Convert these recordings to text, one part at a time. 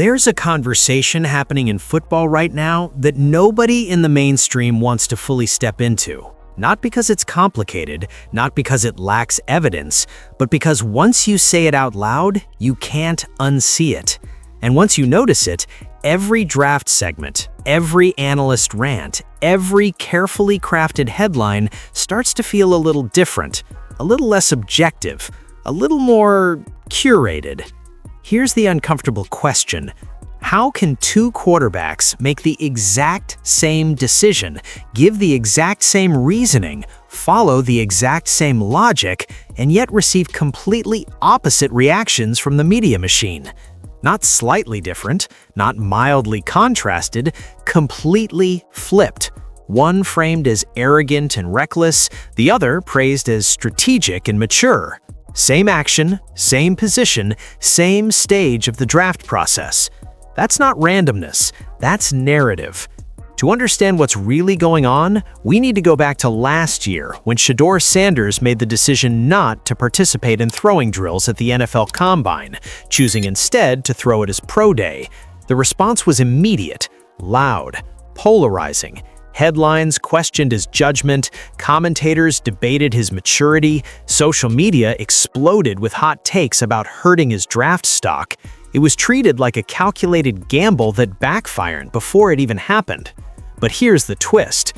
There's a conversation happening in football right now that nobody in the mainstream wants to fully step into. Not because it's complicated, not because it lacks evidence, but because once you say it out loud, you can't unsee it. And once you notice it, every draft segment, every analyst rant, every carefully crafted headline starts to feel a little different, a little less objective, a little more curated. Here's the uncomfortable question. How can two quarterbacks make the exact same decision, give the exact same reasoning, follow the exact same logic, and yet receive completely opposite reactions from the media machine? Not slightly different, not mildly contrasted, completely flipped. One framed as arrogant and reckless, the other praised as strategic and mature. Same action, same position, same stage of the draft process. That's not randomness, that's narrative. To understand what's really going on, we need to go back to last year when Shedeur Sanders made the decision not to participate in throwing drills at the NFL Combine, choosing instead to throw at his pro day. The response was immediate, loud, polarizing. Headlines questioned his judgment, commentators debated his maturity, social media exploded with hot takes about hurting his draft stock. It was treated like a calculated gamble that backfired before it even happened. But here's the twist.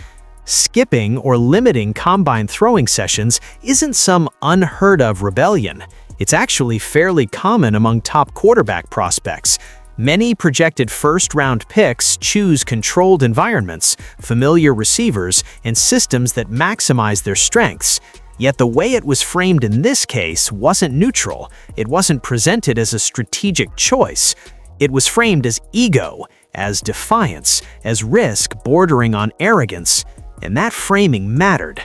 Skipping or limiting combine throwing sessions isn't some unheard-of rebellion. It's actually fairly common among top quarterback prospects. Many projected first-round picks choose controlled environments, familiar receivers, and systems that maximize their strengths. Yet the way it was framed in this case wasn't neutral. It wasn't presented as a strategic choice. It was framed as ego, as defiance, as risk bordering on arrogance. And that framing mattered.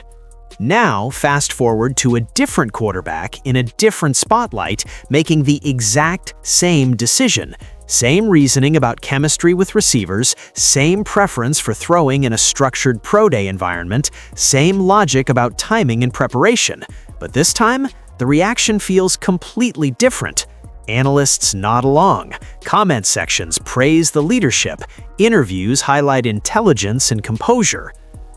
Now, fast forward to a different quarterback in a different spotlight making the exact same decision. Same reasoning about chemistry with receivers, same preference for throwing in a structured pro day environment, same logic about timing and preparation. But this time, the reaction feels completely different. Analysts nod along, comment sections praise the leadership, interviews highlight intelligence and composure.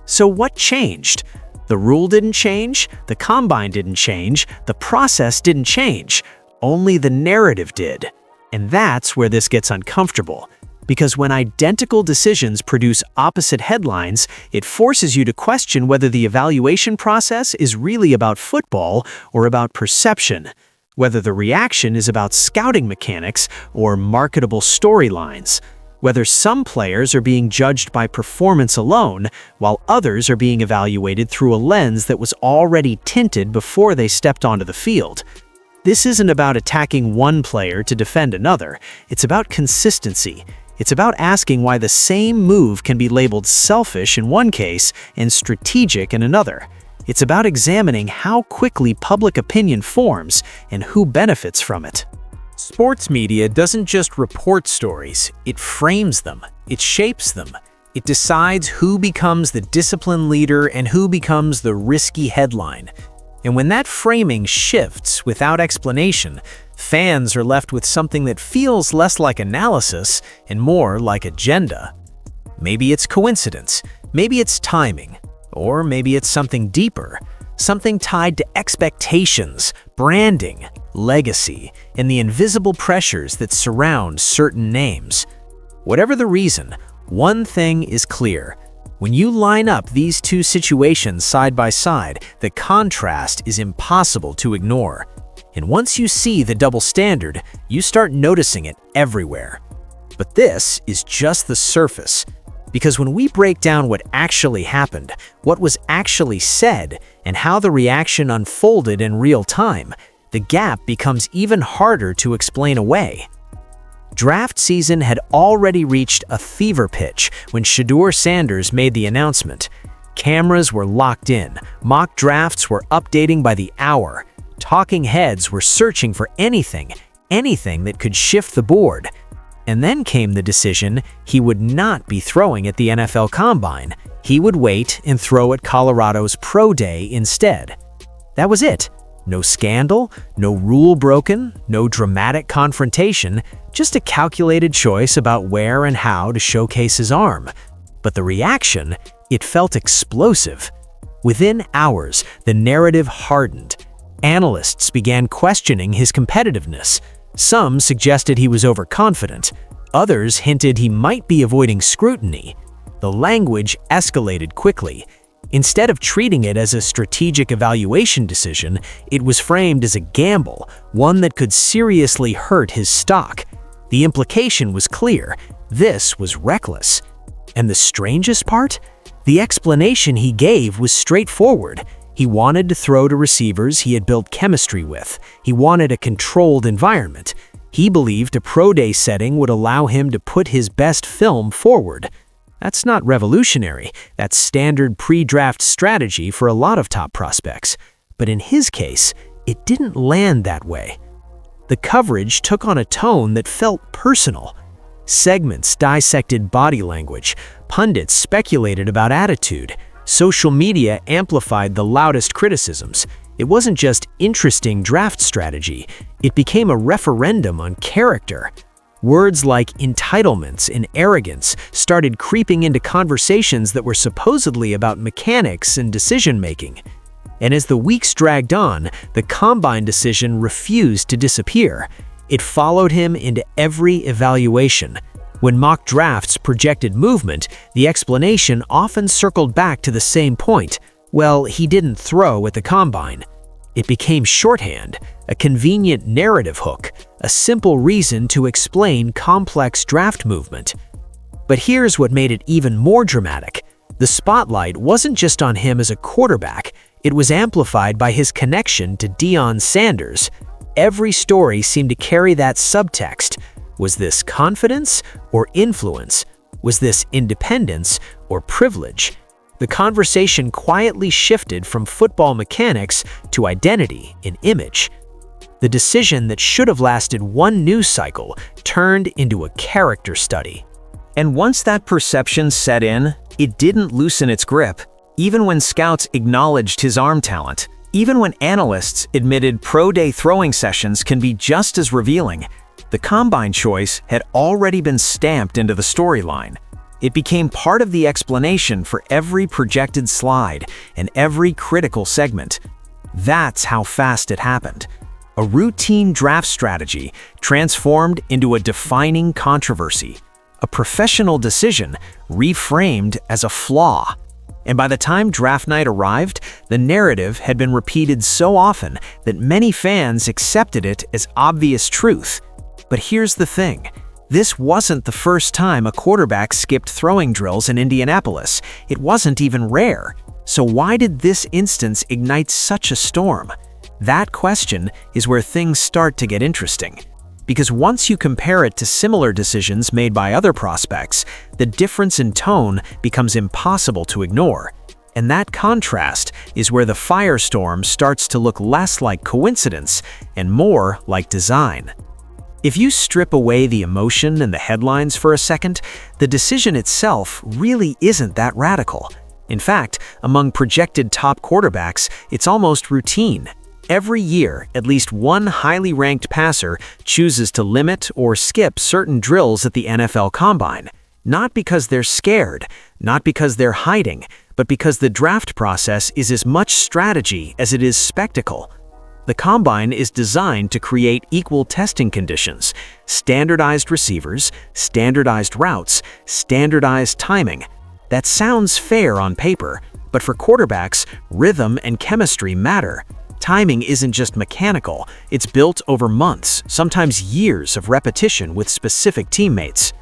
So what changed? The rule didn't change, the combine didn't change, the process didn't change. Only the narrative did. And that's where this gets uncomfortable. Because when identical decisions produce opposite headlines, it forces you to question whether the evaluation process is really about football or about perception, whether the reaction is about scouting mechanics or marketable storylines, whether some players are being judged by performance alone, while others are being evaluated through a lens that was already tinted before they stepped onto the field. This isn't about attacking one player to defend another. It's about consistency. It's about asking why the same move can be labeled selfish in one case and strategic in another. It's about examining how quickly public opinion forms and who benefits from it. Sports media doesn't just report stories, it frames them, it shapes them. It decides who becomes the discipline leader and who becomes the risky headline. And when that framing shifts without explanation, fans are left with something that feels less like analysis and more like agenda. Maybe it's coincidence, maybe it's timing, or maybe it's something deeper, something tied to expectations, branding, legacy, and the invisible pressures that surround certain names. Whatever the reason, one thing is clear. When you line up these two situations side by side, the contrast is impossible to ignore. And once you see the double standard, you start noticing it everywhere. But this is just the surface. Because when we break down what actually happened, what was actually said, and how the reaction unfolded in real time, the gap becomes even harder to explain away. Draft season had already reached a fever pitch when Shedeur Sanders made the announcement. Cameras were locked in, mock drafts were updating by the hour, talking heads were searching for anything that could shift the board. And then came the decision he would not be throwing at the NFL Combine. He would wait and throw at Colorado's Pro Day instead. That was it. No scandal, no rule broken, no dramatic confrontation, just a calculated choice about where and how to showcase his arm. But the reaction, it felt explosive. Within hours, the narrative hardened. Analysts began questioning his competitiveness. Some suggested he was overconfident. Others hinted he might be avoiding scrutiny. The language escalated quickly. Instead of treating it as a strategic evaluation decision, it was framed as a gamble, one that could seriously hurt his stock. The implication was clear. This was reckless. And the strangest part? The explanation he gave was straightforward. He wanted to throw to receivers he had built chemistry with. He wanted a controlled environment. He believed a pro day setting would allow him to put his best film forward. That's not revolutionary. That's standard pre-draft strategy for a lot of top prospects. But in his case, it didn't land that way. The coverage took on a tone that felt personal. Segments dissected body language. Pundits speculated about attitude. Social media amplified the loudest criticisms. It wasn't just interesting draft strategy. It became a referendum on character. Words like entitlements and arrogance started creeping into conversations that were supposedly about mechanics and decision-making. And as the weeks dragged on, the combine decision refused to disappear. It followed him into every evaluation. When mock drafts projected movement, the explanation often circled back to the same point. Well, he didn't throw at the combine. It became shorthand, a convenient narrative hook, a simple reason to explain complex draft movement. But here's what made it even more dramatic. The spotlight wasn't just on him as a quarterback, it was amplified by his connection to Deion Sanders. Every story seemed to carry that subtext. Was this confidence or influence? Was this independence or privilege? The conversation quietly shifted from football mechanics to identity and image. The decision that should have lasted one news cycle turned into a character study. And once that perception set in, it didn't loosen its grip. Even when scouts acknowledged his arm talent, even when analysts admitted pro day throwing sessions can be just as revealing, the combine choice had already been stamped into the storyline. It became part of the explanation for every projected slide and every critical segment. That's how fast it happened. A routine draft strategy transformed into a defining controversy, a professional decision reframed as a flaw. And by the time draft night arrived, the narrative had been repeated so often that many fans accepted it as obvious truth. But here's the thing. This wasn't the first time a quarterback skipped throwing drills in Indianapolis. It wasn't even rare. So why did this instance ignite such a storm? That question is where things start to get interesting. Because once you compare it to similar decisions made by other prospects, the difference in tone becomes impossible to ignore. And that contrast is where the firestorm starts to look less like coincidence and more like design. If you strip away the emotion and the headlines for a second, the decision itself really isn't that radical. In fact, among projected top quarterbacks, it's almost routine. Every year, at least one highly ranked passer chooses to limit or skip certain drills at the NFL Combine. Not because they're scared, not because they're hiding, but because the draft process is as much strategy as it is spectacle. The Combine is designed to create equal testing conditions, standardized receivers, standardized routes, standardized timing. That sounds fair on paper, but for quarterbacks, rhythm and chemistry matter. Timing isn't just mechanical, it's built over months, sometimes years of repetition with specific teammates.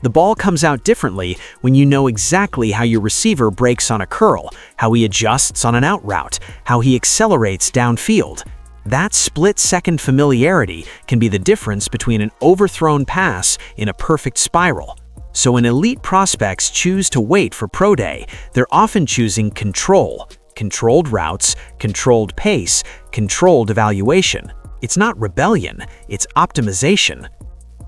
The ball comes out differently when you know exactly how your receiver breaks on a curl, how he adjusts on an out route, how he accelerates downfield. That split-second familiarity can be the difference between an overthrown pass and a perfect spiral. So when elite prospects choose to wait for pro day, they're often choosing controlled routes, controlled pace, controlled evaluation. It's not rebellion, it's optimization.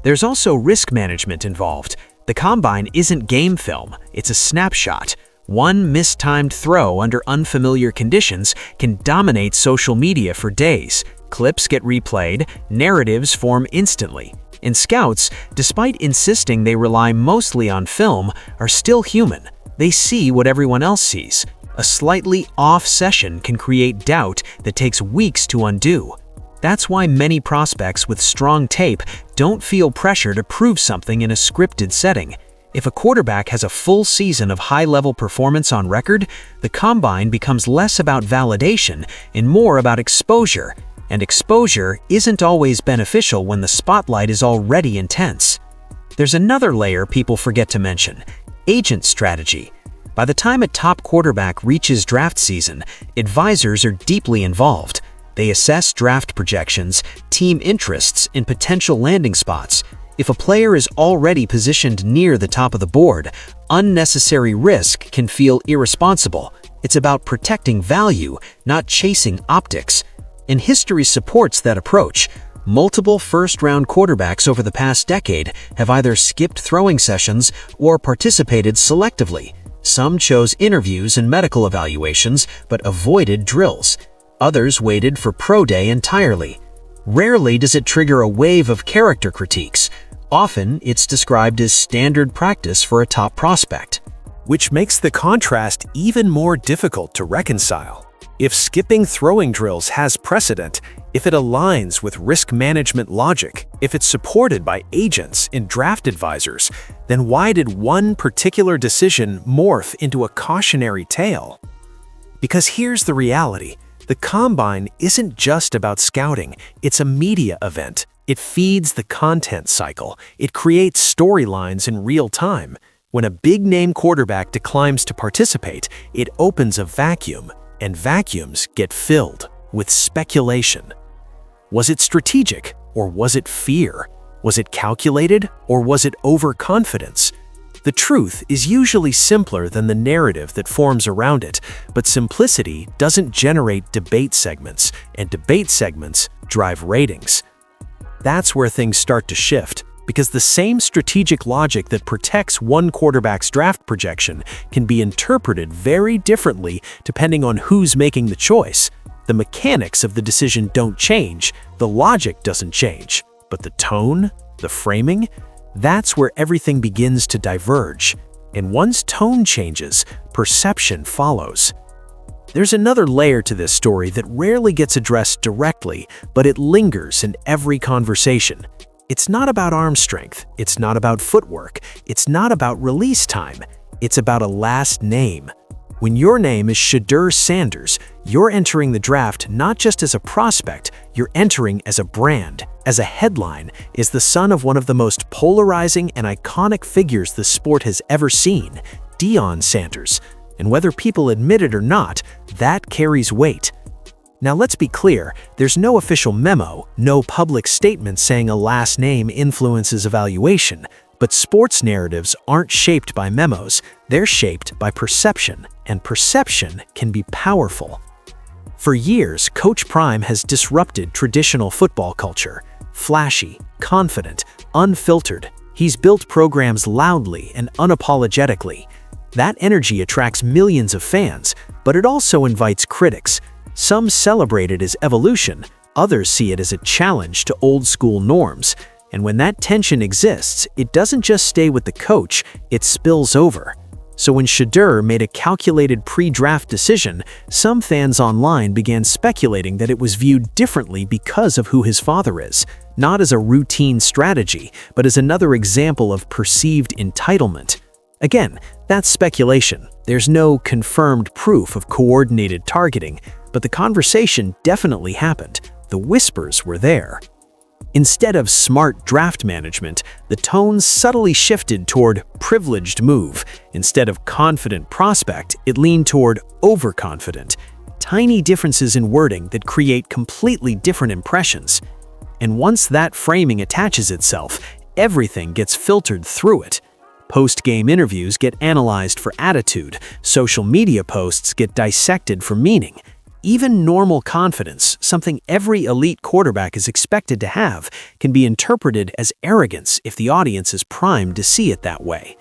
There's also risk management involved. The Combine isn't game film, it's a snapshot. One mistimed throw under unfamiliar conditions can dominate social media for days. Clips get replayed, narratives form instantly. And scouts, despite insisting they rely mostly on film, are still human. They see what everyone else sees. A slightly off session can create doubt that takes weeks to undo. That's why many prospects with strong tape don't feel pressure to prove something in a scripted setting. If a quarterback has a full season of high-level performance on record, the combine becomes less about validation and more about exposure. And exposure isn't always beneficial when the spotlight is already intense. There's another layer people forget to mention: agent strategy. By the time a top quarterback reaches draft season, advisors are deeply involved. They assess draft projections, team interests, and potential landing spots. If a player is already positioned near the top of the board, unnecessary risk can feel irresponsible. It's about protecting value, not chasing optics. And history supports that approach. Multiple first-round quarterbacks over the past decade have either skipped throwing sessions or participated selectively. Some chose interviews and medical evaluations but avoided drills. Others waited for pro day entirely. Rarely does it trigger a wave of character critiques. Often, it's described as standard practice for a top prospect. Which makes the contrast even more difficult to reconcile. If skipping throwing drills has precedent, if it aligns with risk management logic, if it's supported by agents and draft advisors, then why did one particular decision morph into a cautionary tale? Because here's the reality. The combine isn't just about scouting, it's a media event. It feeds the content cycle. It creates storylines in real time. When a big-name quarterback declines to participate, it opens a vacuum, and vacuums get filled with speculation. Was it strategic, or was it fear? Was it calculated, or was it overconfidence? The truth is usually simpler than the narrative that forms around it, but simplicity doesn't generate debate segments, and debate segments drive ratings. That's where things start to shift, because the same strategic logic that protects one quarterback's draft projection can be interpreted very differently depending on who's making the choice. The mechanics of the decision don't change, the logic doesn't change, but the tone, the framing, that's where everything begins to diverge. And once tone changes, perception follows. There's another layer to this story that rarely gets addressed directly, but it lingers in every conversation. It's not about arm strength, it's not about footwork, it's not about release time, it's about a last name. When your name is Shedeur Sanders, you're entering the draft not just as a prospect, you're entering as a brand, as a headline, as the son of one of the most polarizing and iconic figures the sport has ever seen, Deion Sanders. And whether people admit it or not, that carries weight. Now let's be clear, there's no official memo, no public statement saying a last name influences evaluation, but sports narratives aren't shaped by memos, they're shaped by perception, and perception can be powerful. For years, Coach Prime has disrupted traditional football culture. Flashy, confident, unfiltered, he's built programs loudly and unapologetically. That energy attracts millions of fans, but it also invites critics. Some celebrate it as evolution, others see it as a challenge to old-school norms. And when that tension exists, it doesn't just stay with the coach, it spills over. So when Shedeur made a calculated pre-draft decision, some fans online began speculating that it was viewed differently because of who his father is, not as a routine strategy, but as another example of perceived entitlement. Again, that's speculation. There's no confirmed proof of coordinated targeting, but the conversation definitely happened. The whispers were there. Instead of smart draft management, the tone subtly shifted toward privileged move. Instead of confident prospect, it leaned toward overconfident. Tiny differences in wording that create completely different impressions. And once that framing attaches itself, everything gets filtered through it. Post-game interviews get analyzed for attitude, social media posts get dissected for meaning. Even normal confidence, something every elite quarterback is expected to have, can be interpreted as arrogance if the audience is primed to see it that way.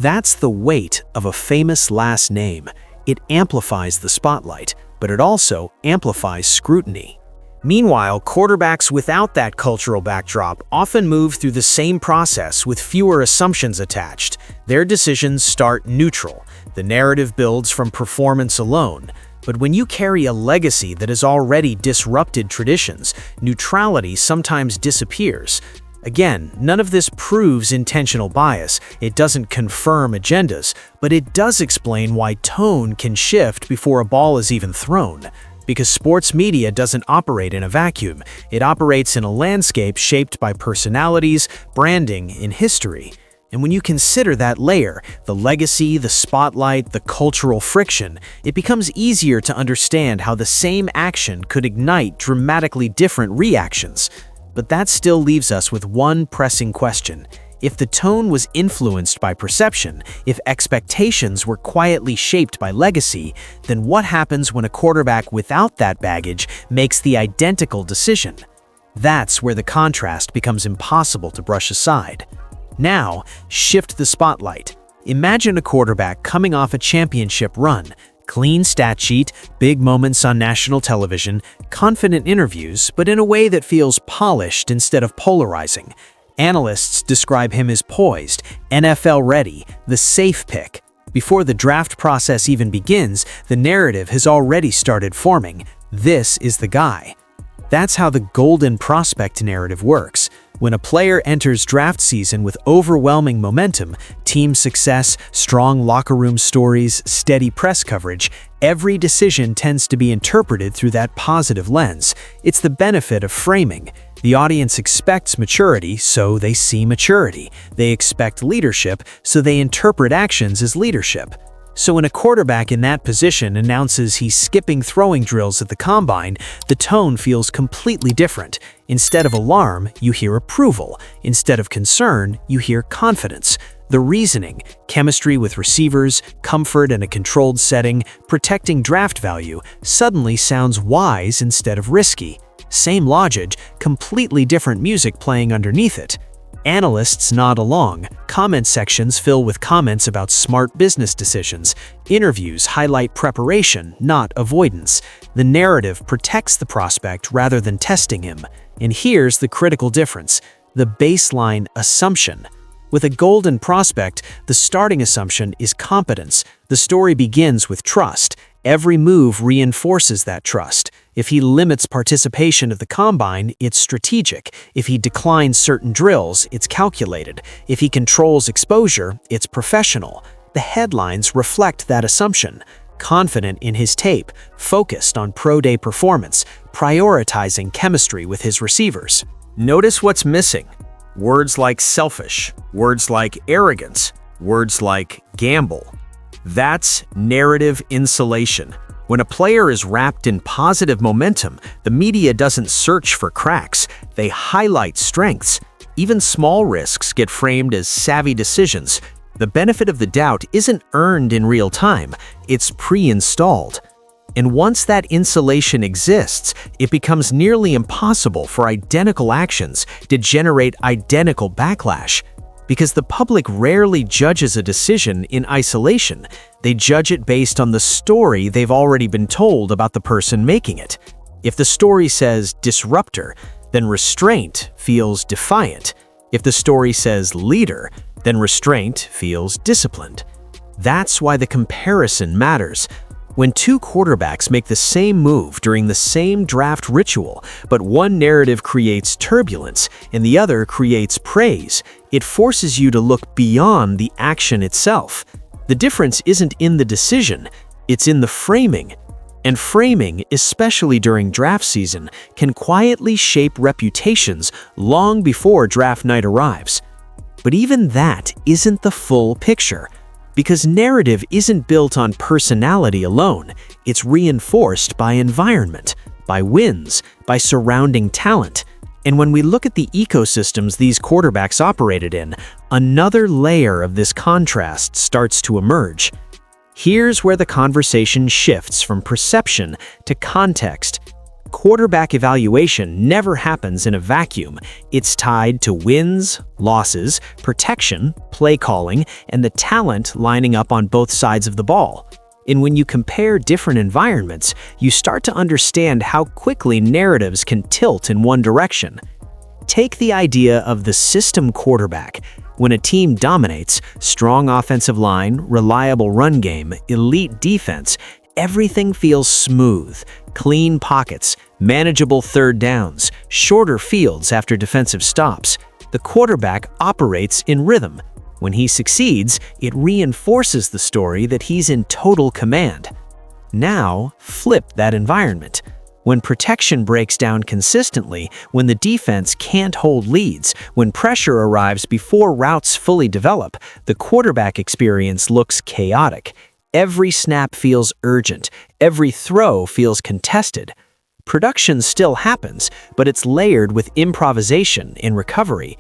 That's the weight of a famous last name. It amplifies the spotlight, but it also amplifies scrutiny. Meanwhile, quarterbacks without that cultural backdrop often move through the same process with fewer assumptions attached. Their decisions start neutral. The narrative builds from performance alone. But when you carry a legacy that has already disrupted traditions, neutrality sometimes disappears. Again, none of this proves intentional bias. It doesn't confirm agendas, but it does explain why tone can shift before a ball is even thrown. Because sports media doesn't operate in a vacuum. It operates in a landscape shaped by personalities, branding, and history. And when you consider that layer, the legacy, the spotlight, the cultural friction, it becomes easier to understand how the same action could ignite dramatically different reactions. But that still leaves us with one pressing question. If the tone was influenced by perception, if expectations were quietly shaped by legacy, then what happens when a quarterback without that baggage makes the identical decision? That's where the contrast becomes impossible to brush aside. Now, shift the spotlight. Imagine a quarterback coming off a championship run. Clean stat sheet, big moments on national television, confident interviews, but in a way that feels polished instead of polarizing. Analysts describe him as poised, NFL-ready, the safe pick. Before the draft process even begins, the narrative has already started forming. This is the guy. That's how the golden prospect narrative works. When a player enters draft season with overwhelming momentum, team success, strong locker room stories, steady press coverage, every decision tends to be interpreted through that positive lens. It's the benefit of framing. The audience expects maturity, so they see maturity. They expect leadership, so they interpret actions as leadership. So when a quarterback in that position announces he's skipping throwing drills at the combine, the tone feels completely different. Instead of alarm, you hear approval. Instead of concern, you hear confidence. The reasoning, chemistry with receivers, comfort in a controlled setting, protecting draft value, suddenly sounds wise instead of risky. Same logic, completely different music playing underneath it. Analysts nod along, comment sections fill with comments about smart business decisions, interviews highlight preparation, not avoidance. The narrative protects the prospect rather than testing him. And here's the critical difference, the baseline assumption. With a golden prospect, the starting assumption is competence. The story begins with trust. Every move reinforces that trust. If he limits participation of the combine, it's strategic. If he declines certain drills, it's calculated. If he controls exposure, it's professional. The headlines reflect that assumption. Confident in his tape, focused on pro-day performance, prioritizing chemistry with his receivers. Notice what's missing. Words like selfish, words like arrogance, words like gamble. That's narrative insulation. When a player is wrapped in positive momentum, the media doesn't search for cracks, they highlight strengths. Even small risks get framed as savvy decisions. The benefit of the doubt isn't earned in real time, it's pre-installed. And once that insulation exists, it becomes nearly impossible for identical actions to generate identical backlash. Because the public rarely judges a decision in isolation, they judge it based on the story they've already been told about the person making it. If the story says disruptor, then restraint feels defiant. If the story says leader, then restraint feels disciplined. That's why the comparison matters. When two quarterbacks make the same move during the same draft ritual, but one narrative creates turbulence and the other creates praise, it forces you to look beyond the action itself. The difference isn't in the decision, it's in the framing. And framing, especially during draft season, can quietly shape reputations long before draft night arrives. But even that isn't the full picture. Because narrative isn't built on personality alone, it's reinforced by environment, by wins, by surrounding talent. And when we look at the ecosystems these quarterbacks operated in, another layer of this contrast starts to emerge. Here's where the conversation shifts from perception to context. Quarterback evaluation never happens in a vacuum. It's tied to wins, losses, protection, play calling, and the talent lining up on both sides of the ball. And when you compare different environments, you start to understand how quickly narratives can tilt in one direction. Take the idea of the system quarterback. When a team dominates, strong offensive line, reliable run game, elite defense, everything feels smooth. Clean pockets, manageable third downs, shorter fields after defensive stops. The quarterback operates in rhythm. When he succeeds, it reinforces the story that he's in total command. Now, flip that environment. When protection breaks down consistently, when the defense can't hold leads, when pressure arrives before routes fully develop, the quarterback experience looks chaotic. Every snap feels urgent. Every throw feels contested. Production still happens, but it's layered with improvisation and recovery.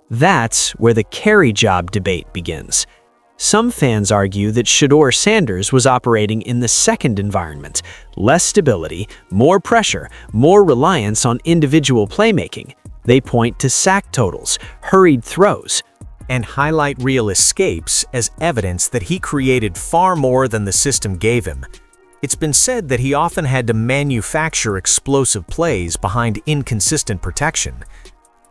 That's where the carry job debate begins. Some fans argue that Shedeur Sanders was operating in the second environment: less stability, more pressure, more reliance on individual playmaking. They point to sack totals, hurried throws, and highlight reel escapes as evidence that he created far more than the system gave him. It's been said that he often had to manufacture explosive plays behind inconsistent protection.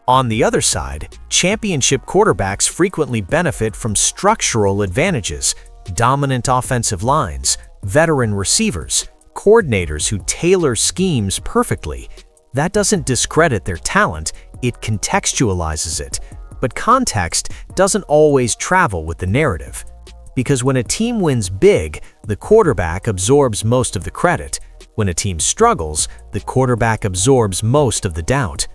On the other side, championship quarterbacks frequently benefit from structural advantages: dominant offensive lines, veteran receivers, coordinators who tailor schemes perfectly. That doesn't discredit their talent, it contextualizes it. But context doesn't always travel with the narrative. Because when a team wins big, the quarterback absorbs most of the credit. When a team struggles, the quarterback absorbs most of the doubt.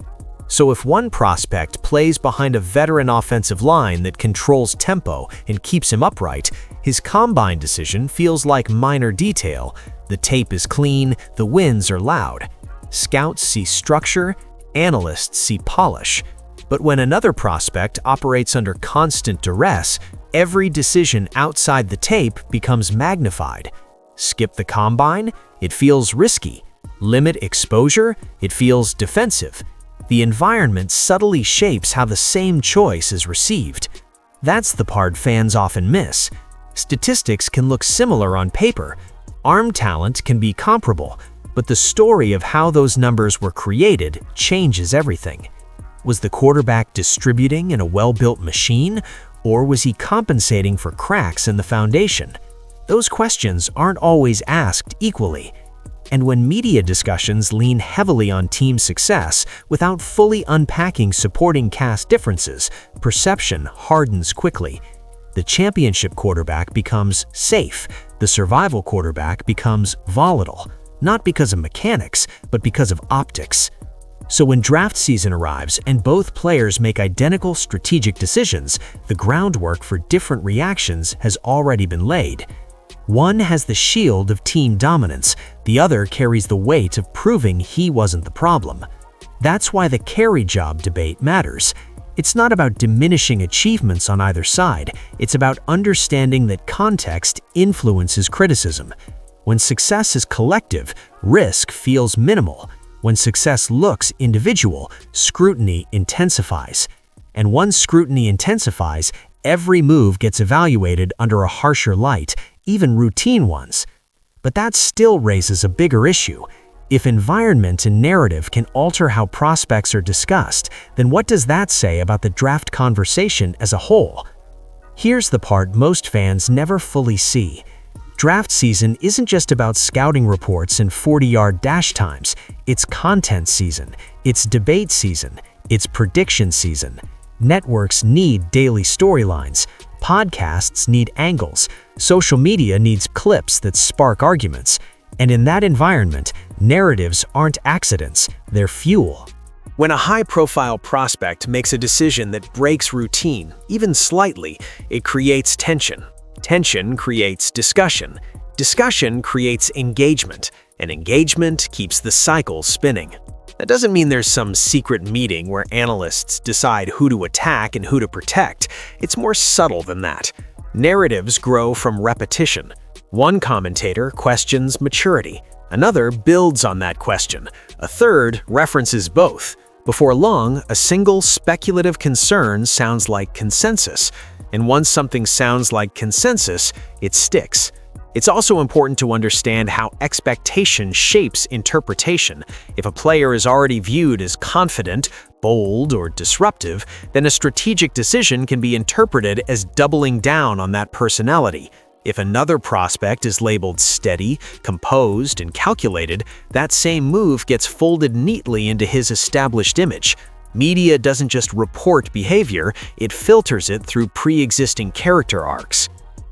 So if one prospect plays behind a veteran offensive line that controls tempo and keeps him upright, his combine decision feels like minor detail. The tape is clean, the wins are loud. Scouts see structure, analysts see polish. But when another prospect operates under constant duress, every decision outside the tape becomes magnified. Skip the combine? It feels risky. Limit exposure? It feels defensive. The environment subtly shapes how the same choice is received. That's the part fans often miss. Statistics can look similar on paper. Arm talent can be comparable, but the story of how those numbers were created changes everything. Was the quarterback distributing in a well-built machine, or was he compensating for cracks in the foundation? Those questions aren't always asked equally. And when media discussions lean heavily on team success without fully unpacking supporting cast differences, perception hardens quickly. The championship quarterback becomes safe. The survival quarterback becomes volatile, not because of mechanics, but because of optics. So when draft season arrives and both players make identical strategic decisions, the groundwork for different reactions has already been laid. One has the shield of team dominance, the other carries the weight of proving he wasn't the problem. That's why the carry job debate matters. It's not about diminishing achievements on either side, it's about understanding that context influences criticism. When success is collective, risk feels minimal. When success looks individual, scrutiny intensifies. And once scrutiny intensifies, every move gets evaluated under a harsher light, even routine ones. But that still raises a bigger issue. If environment and narrative can alter how prospects are discussed, then what does that say about the draft conversation as a whole? Here's the part most fans never fully see. Draft season isn't just about scouting reports and 40-yard dash times. It's content season, it's debate season, it's prediction season. Networks need daily storylines. Podcasts need angles. Social media needs clips that spark arguments. And in that environment, narratives aren't accidents, they're fuel. When a high-profile prospect makes a decision that breaks routine, even slightly, it creates tension. Tension creates discussion. Discussion creates engagement, and engagement keeps the cycle spinning. That doesn't mean there's some secret meeting where analysts decide who to attack and who to protect. It's more subtle than that. Narratives grow from repetition. One commentator questions maturity, Another builds on that question. A third references both. Before long, a single speculative concern sounds like consensus. And once something sounds like consensus, it sticks. It's also important to understand how expectation shapes interpretation. If a player is already viewed as confident, bold, or disruptive, then a strategic decision can be interpreted as doubling down on that personality. If another prospect is labeled steady, composed, and calculated, that same move gets folded neatly into his established image. Media doesn't just report behavior, it filters it through pre-existing character arcs.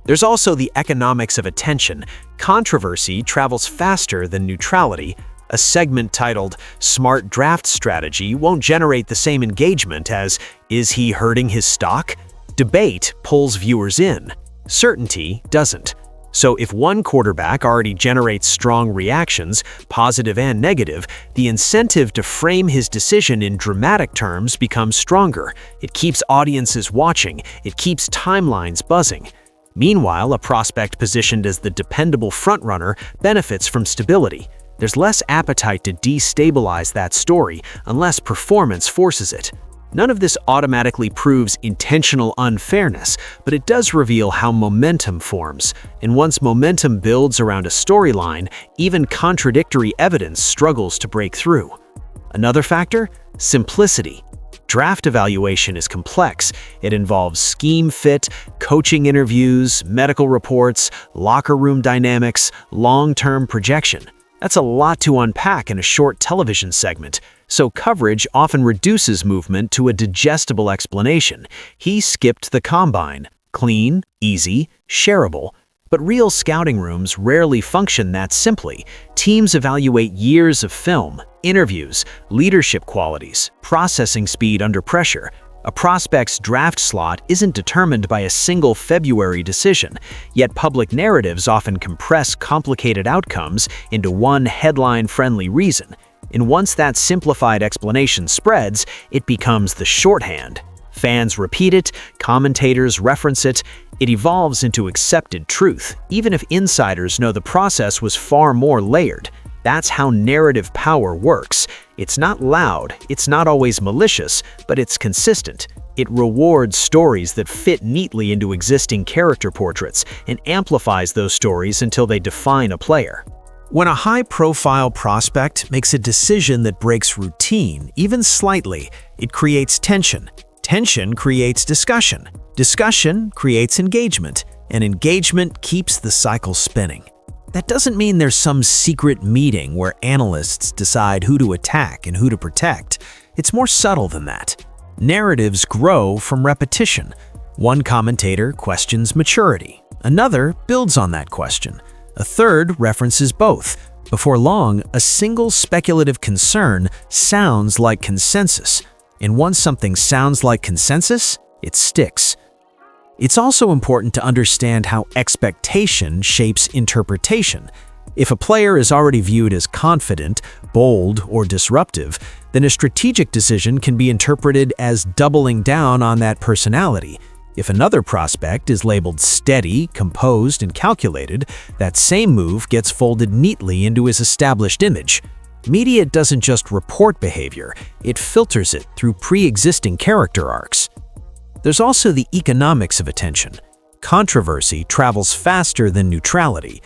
There's also the economics of attention. Controversy travels faster than neutrality. A segment titled "Smart Draft Strategy" won't generate the same engagement as "Is he hurting his stock?" Debate pulls viewers in. Certainty doesn't. So if one quarterback already generates strong reactions, positive and negative, the incentive to frame his decision in dramatic terms becomes stronger. It keeps audiences watching. It keeps timelines buzzing. Meanwhile, a prospect positioned as the dependable frontrunner benefits from stability. There's less appetite to destabilize that story unless performance forces it. None of this automatically proves intentional unfairness, but it does reveal how momentum forms. And once momentum builds around a storyline, even contradictory evidence struggles to break through. Another factor? Simplicity. Draft evaluation is complex. It involves scheme fit, coaching interviews, medical reports, locker room dynamics, long-term projection. That's a lot to unpack in a short television segment, so coverage often reduces movement to a digestible explanation. He skipped the combine. Clean, easy, shareable. But real scouting rooms rarely function that simply. Teams evaluate years of film, interviews, leadership qualities, processing speed under pressure. A prospect's draft slot isn't determined by a single February decision, yet public narratives often compress complicated outcomes into one headline-friendly reason. And once that simplified explanation spreads, it becomes the shorthand. Fans repeat it, commentators reference it, it evolves into accepted truth, even if insiders know the process was far more layered. That's how narrative power works. It's not loud, it's not always malicious, but it's consistent. It rewards stories that fit neatly into existing character portraits and amplifies those stories until they define a player. When a high-profile prospect makes a decision that breaks routine, even slightly, it creates tension. Tension creates discussion. Discussion creates engagement, and engagement keeps the cycle spinning. That doesn't mean there's some secret meeting where analysts decide who to attack and who to protect. It's more subtle than that. Narratives grow from repetition. One commentator questions maturity. Another builds on that question. A third references both. Before long, a single speculative concern sounds like consensus. And once something sounds like consensus, it sticks. It's also important to understand how expectation shapes interpretation. If a player is already viewed as confident, bold, or disruptive, then a strategic decision can be interpreted as doubling down on that personality. If another prospect is labeled steady, composed, and calculated, that same move gets folded neatly into his established image. Media doesn't just report behavior, it filters it through pre-existing character arcs. There's also the economics of attention. Controversy travels faster than neutrality.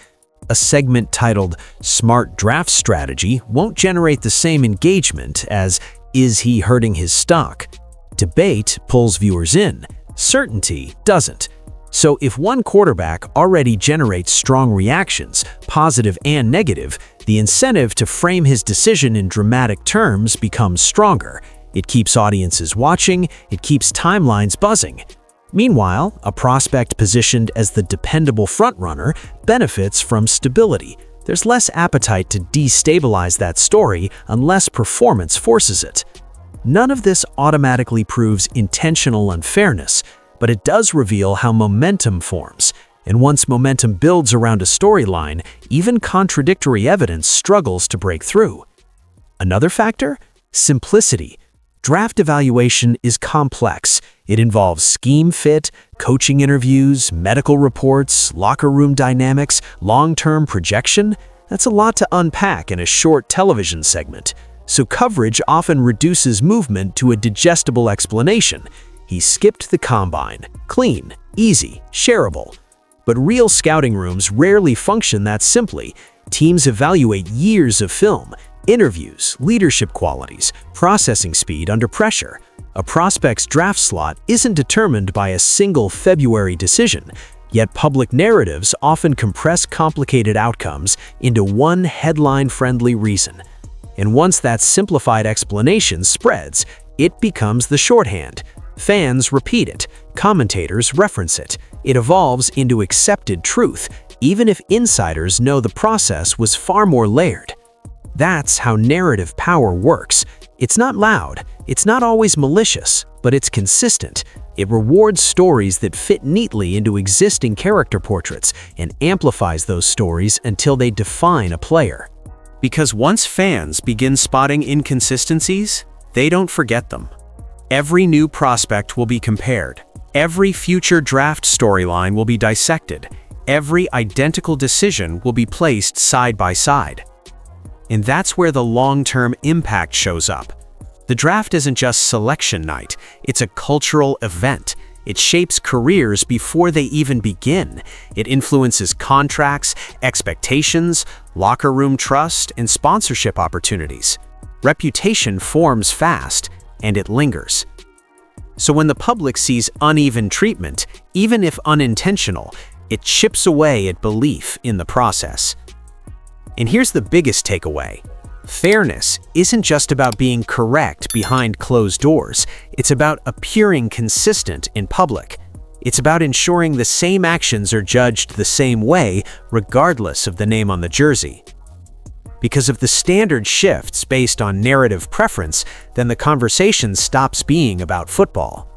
A segment titled "Smart Draft Strategy" won't generate the same engagement as "Is he hurting his stock?" Debate pulls viewers in. Certainty doesn't. So if one quarterback already generates strong reactions, positive and negative, the incentive to frame his decision in dramatic terms becomes stronger. It keeps audiences watching, it keeps timelines buzzing. Meanwhile, a prospect positioned as the dependable frontrunner benefits from stability. There's less appetite to destabilize that story unless performance forces it. None of this automatically proves intentional unfairness, but it does reveal how momentum forms. And once momentum builds around a storyline, even contradictory evidence struggles to break through. Another factor? Simplicity. Draft evaluation is complex. It involves scheme fit, coaching interviews, medical reports, locker room dynamics, long-term projection. That's a lot to unpack in a short television segment, so coverage often reduces movement to a digestible explanation. He skipped the combine. Clean, easy, shareable. But real scouting rooms rarely function that simply. Teams evaluate years of film, interviews, leadership qualities, processing speed under pressure. A prospect's draft slot isn't determined by a single February decision, yet public narratives often compress complicated outcomes into one headline-friendly reason. And once that simplified explanation spreads, it becomes the shorthand. Fans repeat it, commentators reference it. It evolves into accepted truth, even if insiders know the process was far more layered. That's how narrative power works. It's not loud, it's not always malicious, but it's consistent. It rewards stories that fit neatly into existing character portraits and amplifies those stories until they define a player. Because once fans begin spotting inconsistencies, they don't forget them. Every new prospect will be compared. Every future draft storyline will be dissected. Every identical decision will be placed side by side. And that's where the long-term impact shows up. The draft isn't just selection night, it's a cultural event. It shapes careers before they even begin. It influences contracts, expectations, locker room trust, and sponsorship opportunities. Reputation forms fast, and it lingers. So when the public sees uneven treatment, even if unintentional, it chips away at belief in the process. And here's the biggest takeaway. Fairness isn't just about being correct behind closed doors. It's about appearing consistent in public. It's about ensuring the same actions are judged the same way, regardless of the name on the jersey. Because if the standard shifts based on narrative preference, then the conversation stops being about football.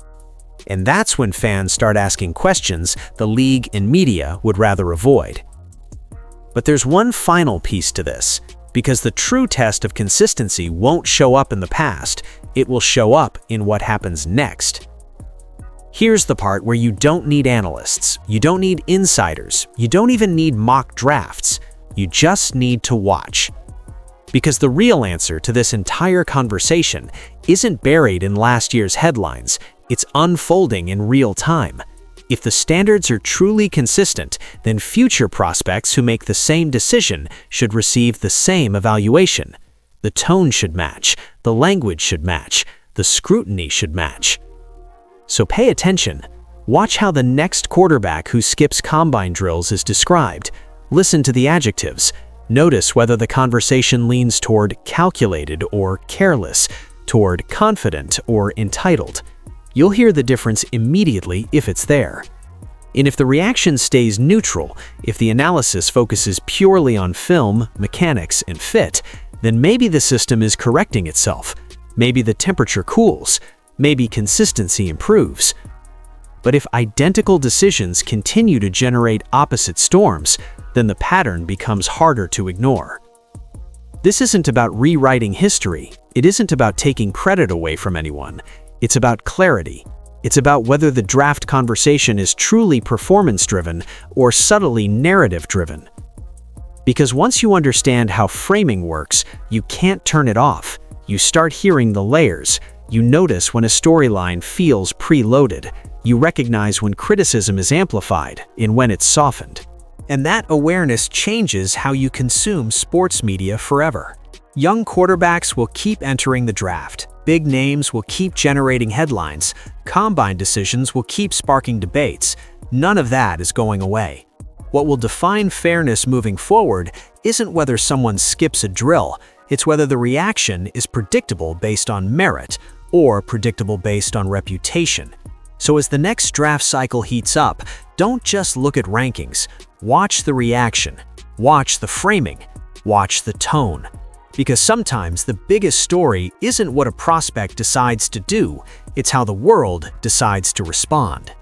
And that's when fans start asking questions the league and media would rather avoid. But there's one final piece to this. Because the true test of consistency won't show up in the past, it will show up in what happens next. Here's the part where you don't need analysts, you don't need insiders, you don't even need mock drafts, you just need to watch. Because the real answer to this entire conversation isn't buried in last year's headlines, it's unfolding in real time. If the standards are truly consistent, then future prospects who make the same decision should receive the same evaluation. The tone should match, the language should match, the scrutiny should match. So pay attention. Watch how the next quarterback who skips combine drills is described. Listen to the adjectives. Notice whether the conversation leans toward calculated or careless, toward confident or entitled. You'll hear the difference immediately if it's there. And if the reaction stays neutral, if the analysis focuses purely on film, mechanics, and fit, then maybe the system is correcting itself. Maybe the temperature cools. Maybe consistency improves. But if identical decisions continue to generate opposite storms, then the pattern becomes harder to ignore. This isn't about rewriting history. It isn't about taking credit away from anyone. It's about clarity. It's about whether the draft conversation is truly performance-driven or subtly narrative-driven. Because once you understand how framing works, you can't turn it off. You start hearing the layers. You notice when a storyline feels preloaded. You recognize when criticism is amplified and when it's softened. And that awareness changes how you consume sports media forever. Young quarterbacks will keep entering the draft. Big names will keep generating headlines. Combine decisions will keep sparking debates. None of that is going away. What will define fairness moving forward isn't whether someone skips a drill. It's whether the reaction is predictable based on merit or predictable based on reputation. So as the next draft cycle heats up, don't just look at rankings. Watch the reaction. Watch the framing. Watch the tone. Because sometimes the biggest story isn't what a prospect decides to do, it's how the world decides to respond.